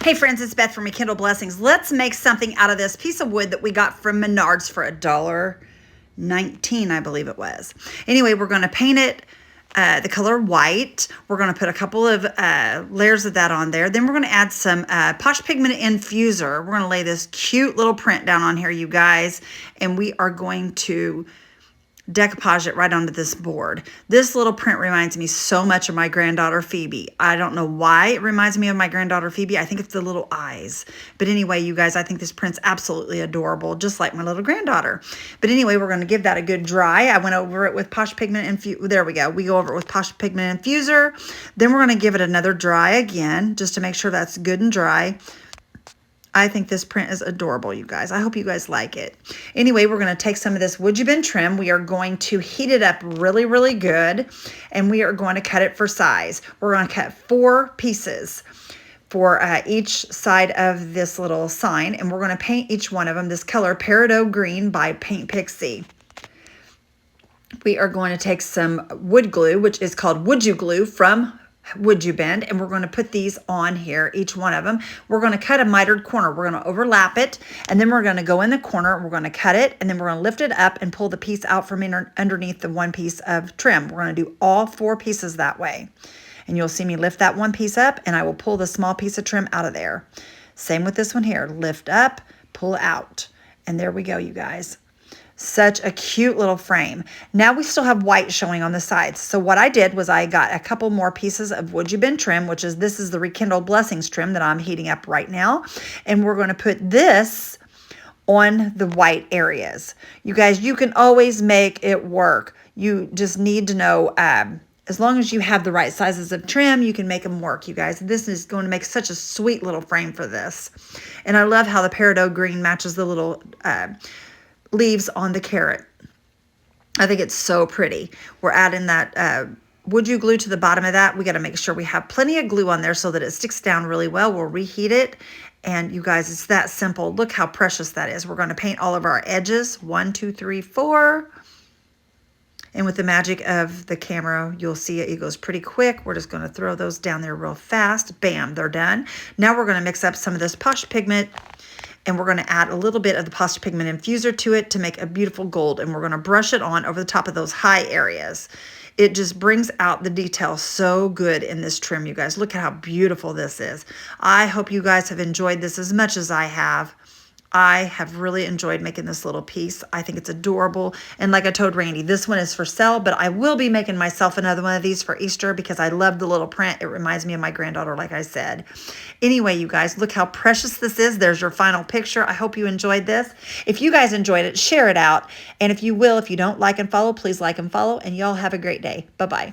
Hey friends, it's Beth from Rekindle Blessings. Let's make something out of this piece of wood that we got from Menards for $1.19, I believe it was. Anyway, we're going to paint it the color white. We're going to put a couple of layers of that on there. Then we're going to add some Posh Pigment Infuser. We're going to lay this cute little print down on here, you guys, and we are going to decoupage it right onto this board. This little print reminds me so much of my granddaughter Phoebe. I don't know why it reminds me of my granddaughter Phoebe. I think it's the little eyes. But anyway, you guys, I think this print's absolutely adorable, just like my little granddaughter. But anyway, we're going to give that a good dry. I went over it with Posh Pigment Infuser. There we go. We go over it with Posh Pigment Infuser. Then we're going to give it another dry again, just to make sure that's good and dry. I think this print is adorable, you guys. I hope you guys like it. Anyway, we're going to take some of this WoodUbend trim. We are going to heat it up really, really good, and we are going to cut it for size. We're going to cut 4 pieces for each side of this little sign, and we're going to paint each one of them this color Peridot Green by Paint Pixie. We are going to take some wood glue, which is called WoodUglue from WoodUbend, and we're going to put these on here, each one of them. We're going to cut a mitered corner. We're going to overlap it, and then we're going to go in the corner, and we're going to cut it, and then we're going to lift it up and pull the piece out from underneath the one piece of trim. We're going to do all 4 pieces that way, and you'll see me lift that one piece up, and I will pull the small piece of trim out of there. Same with this one here. Lift up, pull out, and there we go, you guys. Such a cute little frame. Now we still have white showing on the sides. So what I did was I got a couple more pieces of WoodUbend trim, this is the Rekindle Blessings trim that I'm heating up right now. And we're going to put this on the white areas. You guys, you can always make it work. You just need to know, as long as you have the right sizes of trim, you can make them work, you guys. This is going to make such a sweet little frame for this. And I love how the Peridot Green matches the little leaves on the carrot. I think it's so pretty. We're adding that WoodUglue to the bottom of that. We got to make sure we have plenty of glue on there so that it sticks down really well. We'll reheat it. And you guys, it's that simple. Look how precious that is. We're going to paint all of our edges. 1, 2, 3, 4. And with the magic of the camera, you'll see it goes pretty quick. We're just going to throw those down there real fast. Bam, they're done. Now we're going to mix up some of this Posh Pigment, and we're going to add a little bit of the Posh Pigment Infuser to it to make a beautiful gold. And we're going to brush it on over the top of those high areas. It just brings out the detail so good in this trim, you guys. Look at how beautiful this is. I hope you guys have enjoyed this as much as I have. I have really enjoyed making this little piece. I think it's adorable. And like I told Randy, this one is for sale, but I will be making myself another one of these for Easter because I love the little print. It reminds me of my granddaughter, like I said. Anyway, you guys, look how precious this is. There's your final picture. I hope you enjoyed this. If you guys enjoyed it, share it out. And if you will, if you don't like and follow, please like and follow. And y'all have a great day. Bye-bye.